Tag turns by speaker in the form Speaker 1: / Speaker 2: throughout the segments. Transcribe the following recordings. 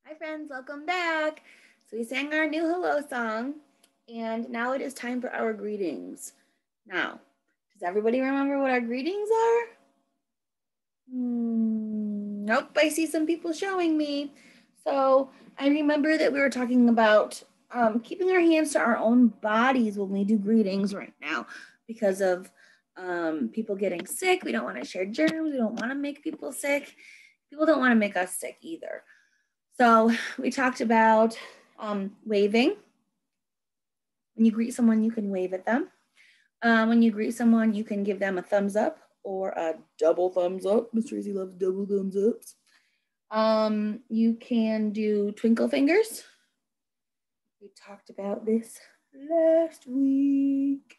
Speaker 1: Hi friends, welcome back. So we sang our new hello song and now it is time for our greetings. Now, does everybody remember what our greetings are? Nope, I see some people showing me. So I remember that we were talking about keeping our hands to our own bodies when we do greetings right now because of people getting sick. We don't want to share germs. We don't want to make people sick. People don't want to make us sick either. So we talked about waving. When you greet someone, you can wave at them. When you greet someone, you can give them a thumbs up or a double thumbs up. Miss Tracy loves double thumbs ups. You can do twinkle fingers. We talked about this last week.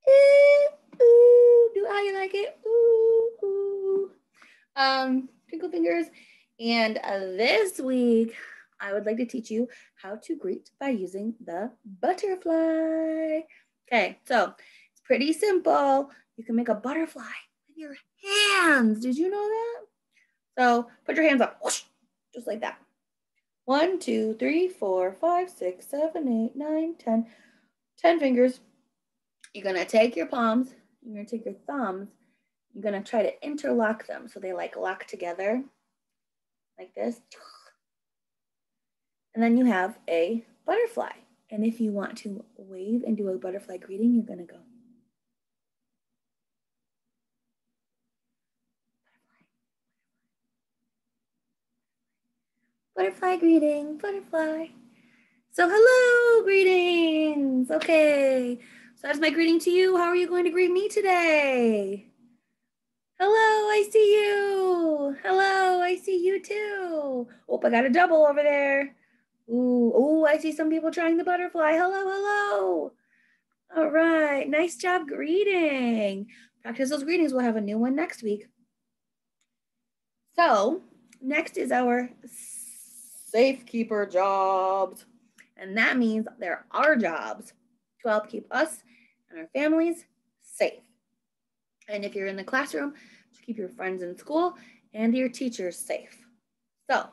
Speaker 1: Ooh, do how you like it? Ooh, ooh. Twinkle fingers. And this week, I would like to teach you how to greet by using the butterfly. Okay, so it's pretty simple. You can make a butterfly with your hands. Did you know that? So put your hands up, whoosh, just like that. 1, 2, 3, 4, 5, 6, 7, 8, 9, 10. 10 fingers. You're gonna take your palms, you're gonna take your thumbs, you're gonna try to interlock them so they like lock together like this. And then you have a butterfly. And if you want to wave and do a butterfly greeting, you're gonna go. Butterfly greeting, butterfly. So hello, greetings. Okay, so that's my greeting to you. How are you going to greet me today? Hello, I see you. Hello, I see you too. Oh, I got a double over there. Ooh, I see some people trying the butterfly. Hello, hello. All right, nice job greeting. Practice those greetings. We'll have a new one next week. So next is our safekeeper jobs. And that means they're our jobs to help keep us and our families safe. And if you're in the classroom, to keep your friends in school and your teachers safe. So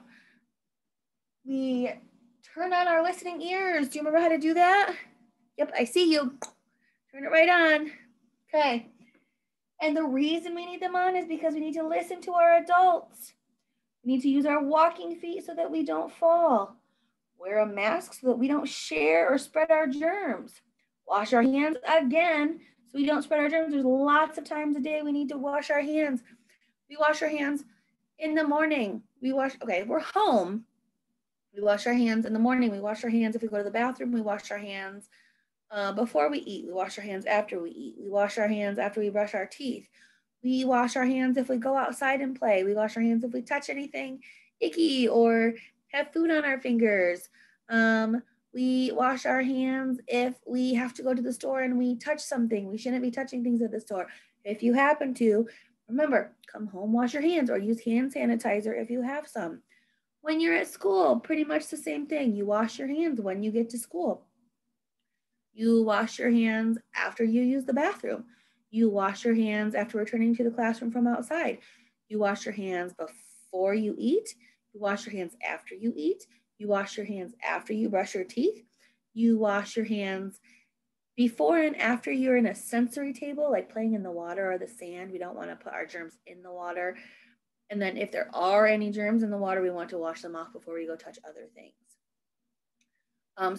Speaker 1: we turn on our listening ears. Do you remember how to do that? Yep, I see you. Turn it right on. Okay. And the reason we need them on is because we need to listen to our adults. We need to use our walking feet so that we don't fall. Wear a mask so that we don't share or spread our germs. Wash our hands again so we don't spread our germs. There's lots of times a day we need to wash our hands. We wash our hands in the morning. We're home. We wash our hands in the morning. We wash our hands if we go to the bathroom. We wash our hands before we eat. We wash our hands after we eat. We wash our hands after we brush our teeth. We wash our hands if we go outside and play. We wash our hands if we touch anything icky or have food on our fingers. We wash our hands if we have to go to the store and we touch something. We shouldn't be touching things at the store. If you happen to, remember, come home, wash your hands, or use hand sanitizer if you have some. When you're at school, pretty much the same thing. You wash your hands when you get to school. You wash your hands after you use the bathroom. You wash your hands after returning to the classroom from outside. You wash your hands before you eat. You wash your hands after you eat. You wash your hands after you brush your teeth. You wash your hands before and after you're in a sensory table, like playing in the water or the sand. We don't want to put our germs in the water. And then if there are any germs in the water, we want to wash them off before we go touch other things.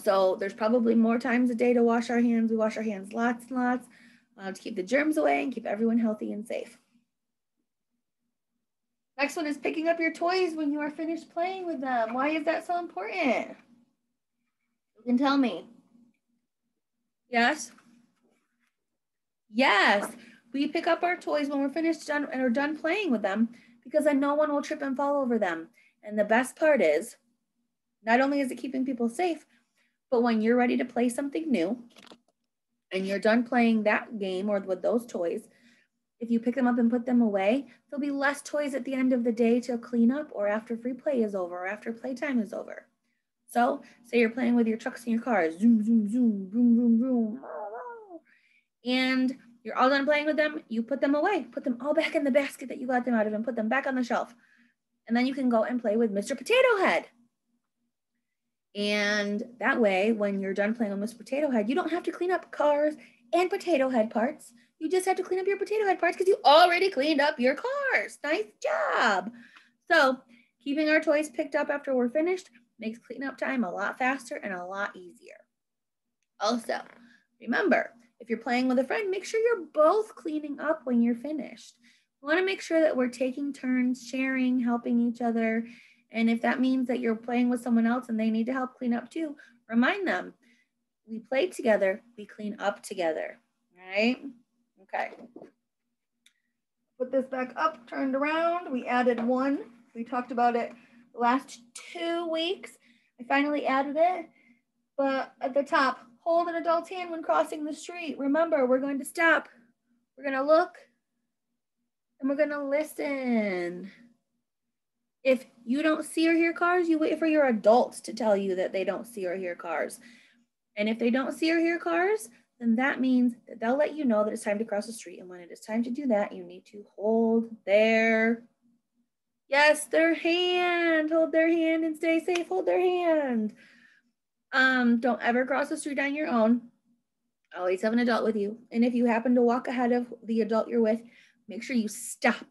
Speaker 1: So there's probably more times a day to wash our hands. We wash our hands lots and lots to keep the germs away and keep everyone healthy and safe. Next one is picking up your toys when you are finished playing with them. Why is that so important? You can tell me. Yes? Yes. We pick up our toys when we're finished and are done playing with them because then no one will trip and fall over them. And the best part is, not only is it keeping people safe, but when you're ready to play something new and you're done playing that game or with those toys, if you pick them up and put them away, there'll be less toys at the end of the day to clean up or after free play is over or after playtime is over. So say you're playing with your trucks and your cars, zoom, zoom, zoom, boom, boom, boom, and you're all done playing with them, you put them away, put them all back in the basket that you got them out of and put them back on the shelf. And then you can go and play with Mr. Potato Head. And that way, when you're done playing on Mr. Potato Head, you don't have to clean up cars and potato head parts. You just have to clean up your potato head parts because you already cleaned up your cars. Nice job. So keeping our toys picked up after we're finished makes cleanup time a lot faster and a lot easier. Also, remember, if you're playing with a friend, make sure you're both cleaning up when you're finished. We want to make sure that we're taking turns, sharing, helping each other. And if that means that you're playing with someone else and they need to help clean up too, remind them, we play together, we clean up together, all right? Okay. Put this back up, turned around. We added one. We talked about it the last 2 weeks. I finally added it. But at the top, hold an adult's hand when crossing the street. Remember, we're going to stop. We're going to look. And we're going to listen. If you don't see or hear cars, you wait for your adults to tell you that they don't see or hear cars. And if they don't see or hear cars, then that means that they'll let you know that it's time to cross the street. And when it is time to do that, you need to hold their hand. Hold their hand and stay safe. Hold their hand. Don't ever cross the street on your own. Always have an adult with you. And if you happen to walk ahead of the adult you're with, make sure you stop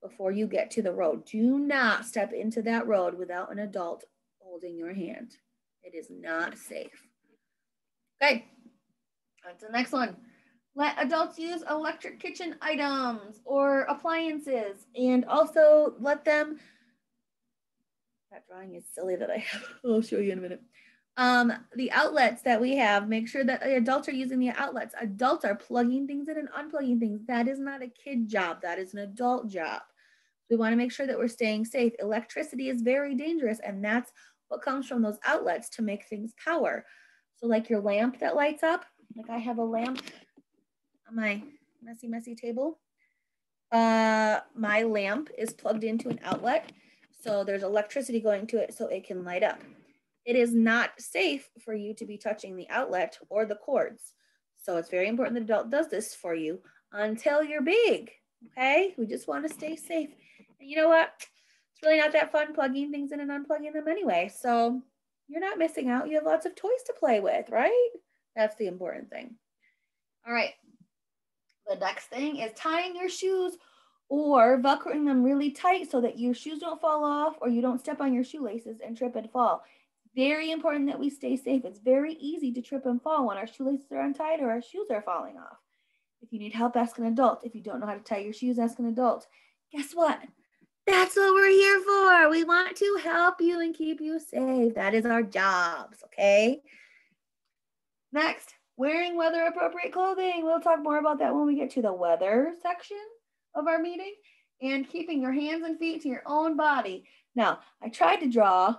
Speaker 1: before you get to the road. Do not step into that road without an adult holding your hand. It is not safe. Okay, on to the next one. Let adults use electric kitchen items or appliances, and also let them, that drawing is silly that I have, I'll show you in a minute. The outlets that we have, make sure that the adults are using the outlets. Adults are plugging things in and unplugging things. That is not a kid job. That is an adult job. We want to make sure that we're staying safe. Electricity is very dangerous, and that's what comes from those outlets to make things power. So like your lamp that lights up, like I have a lamp on my messy table. My lamp is plugged into an outlet, so there's electricity going to it so it can light up. It is not safe for you to be touching the outlet or the cords. So it's very important that adult does this for you until you're big, okay? We just want to stay safe. And you know what? It's really not that fun plugging things in and unplugging them anyway. So you're not missing out. You have lots of toys to play with, right? That's the important thing. All right. The next thing is tying your shoes or velcroing them really tight so that your shoes don't fall off or you don't step on your shoelaces and trip and fall. Very important that we stay safe. It's very easy to trip and fall when our shoelaces are untied or our shoes are falling off. If you need help, ask an adult. If you don't know how to tie your shoes, ask an adult. Guess what? That's what we're here for. We want to help you and keep you safe. That is our jobs, okay? Next, wearing weather appropriate clothing. We'll talk more about that when we get to the weather section of our meeting. And keeping your hands and feet to your own body. Now, I tried to draw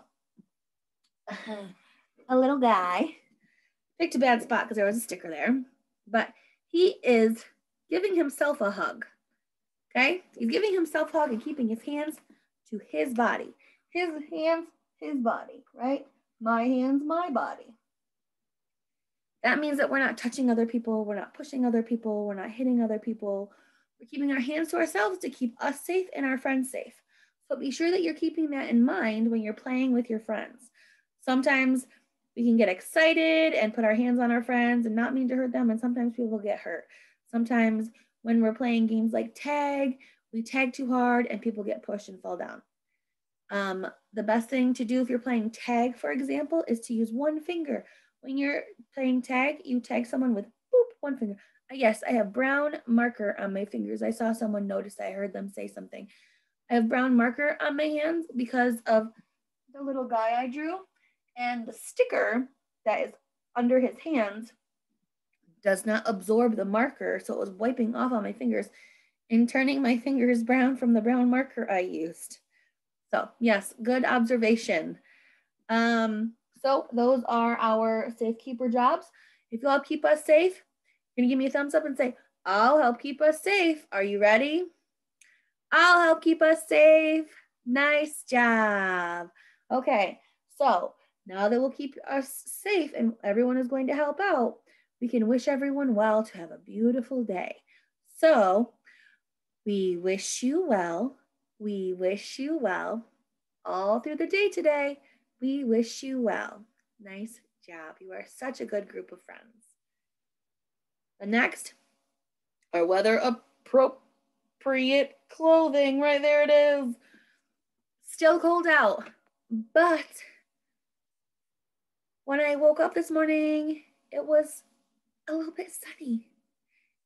Speaker 1: a little guy. Picked a bad spot because there was a sticker there. But he is giving himself a hug. Okay? He's giving himself a hug and keeping his hands to his body. His hands, his body, right? My hands, my body. That means that we're not touching other people, we're not pushing other people, we're not hitting other people. We're keeping our hands to ourselves to keep us safe and our friends safe. So be sure that you're keeping that in mind when you're playing with your friends. Sometimes we can get excited and put our hands on our friends and not mean to hurt them, and sometimes people get hurt. Sometimes when we're playing games like tag, we tag too hard and people get pushed and fall down. The best thing to do if you're playing tag, for example, is to use one finger. When you're playing tag, you tag someone with boop, one finger. Yes, I have brown marker on my fingers. I saw someone notice, I heard them say something. I have brown marker on my hands because of the little guy I drew, and the sticker that is under his hands does not absorb the marker, so it was wiping off on my fingers and turning my fingers brown from the brown marker I used. So yes, good observation. So those are our safekeeper jobs. If you'll help keep us safe, you're gonna give me a thumbs up and say, I'll help keep us safe. Are you ready? I'll help keep us safe. Nice job. Okay, so now that we'll keep us safe and everyone is going to help out, we can wish everyone well to have a beautiful day. So we wish you well. We wish you well all through the day today. We wish you well. Nice job. You are such a good group of friends. The next are weather appropriate clothing. Right there it is. Still cold out, but when I woke up this morning, it was a little bit sunny.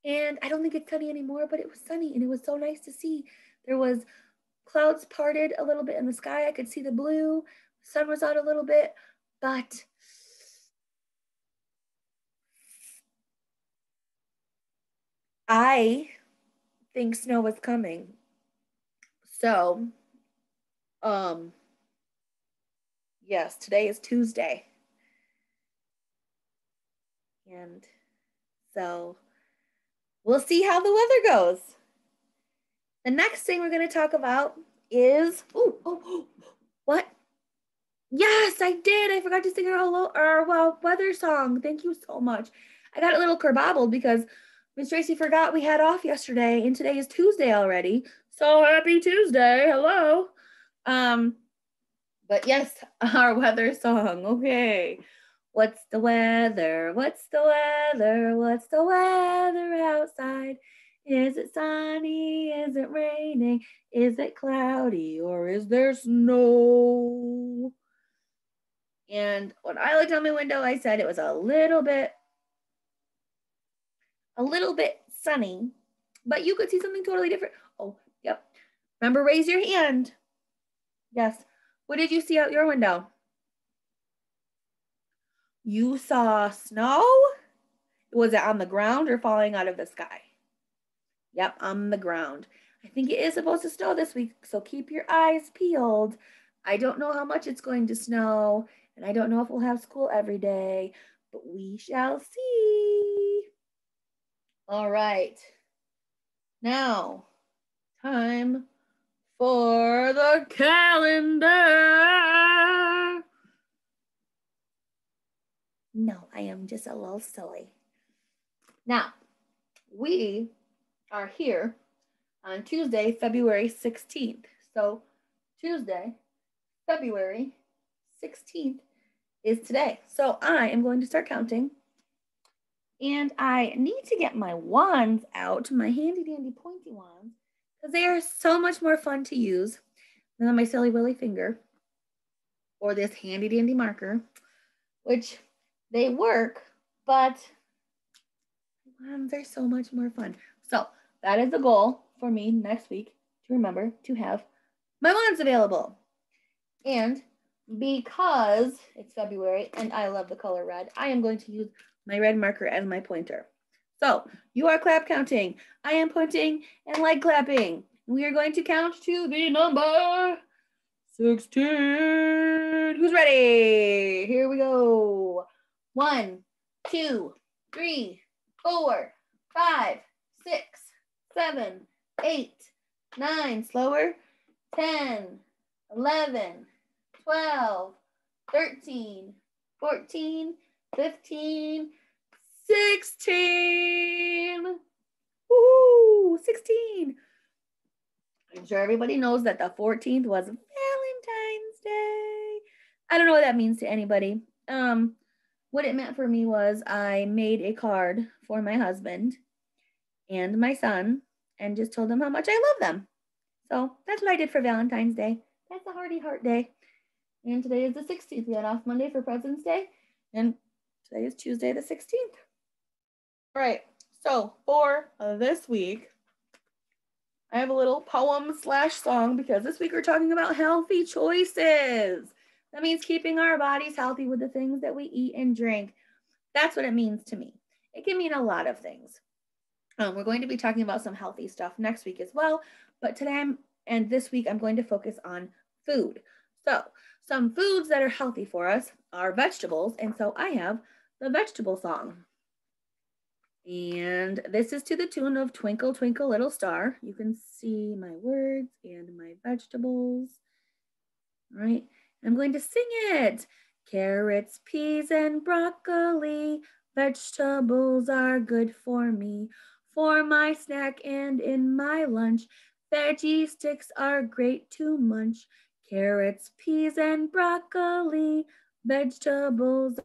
Speaker 1: And I don't think it's sunny anymore, but it was sunny and it was so nice to see. There was clouds parted a little bit in the sky. I could see the blue. The sun was out a little bit, but I think snow is coming. So, yes, today is Tuesday. And so we'll see how the weather goes. The next thing we're going to talk about is, what? Yes, I did. I forgot to sing our weather song. Thank you so much. I got a little kerbobbled because Miss Tracy forgot we had off yesterday, and today is Tuesday already. So happy Tuesday. Hello. But yes, our weather song. Okay. What's the weather? What's the weather? What's the weather outside? Is it sunny? Is it raining? Is it cloudy? Or is there snow? And when I looked out my window, I said it was a little bit sunny, but you could see something totally different. Oh, yep. Remember, raise your hand. Yes. What did you see out your window? You saw snow? Was it on the ground or falling out of the sky? Yep, on the ground. I think it is supposed to snow this week, so keep your eyes peeled. I don't know how much it's going to snow, and I don't know if we'll have school every day, but we shall see. All right. Now, time for the calendar. No, I am just a little silly. Now, we are here on Tuesday, February 16th. So Tuesday, February 16th is today. So I am going to start counting. And I need to get my wands out, my handy dandy pointy wands, because they are so much more fun to use than on my silly willy finger or this handy dandy marker, which they work, but wands are so much more fun. So that is the goal for me next week, to remember to have my wands available. And because it's February and I love the color red, I am going to use my red marker as my pointer. So you are clap counting. I am pointing and leg clapping. We are going to count to the number 16. Who's ready? Here we go. 1, 2, 3, 4, 5, 6, 7, 8, 9. Slower. 10, 11, 12, 13, 14, 15, 16. Woo, 16. I'm sure everybody knows that the 14th was Valentine's Day. I don't know what that means to anybody. What it meant for me was I made a card for my husband and my son and just told them how much I love them. So that's what I did for Valentine's Day. That's a hearty heart day. And today is the 16th. We had off Monday for President's Day. And today is Tuesday the 16th. All right. So for this week, I have a little poem / song because this week we're talking about healthy choices. That means keeping our bodies healthy with the things that we eat and drink. That's what it means to me. It can mean a lot of things. We're going to be talking about some healthy stuff next week as well. But today and this week, I'm going to focus on food. So some foods that are healthy for us are vegetables. And so I have the vegetable song. And this is to the tune of Twinkle, Twinkle, Little Star. You can see my words and my vegetables. All right. I'm going to sing it. Carrots, peas, and broccoli. Vegetables are good for me. For my snack and in my lunch. Veggie sticks are great to munch. carrots, peas, and broccoli, vegetables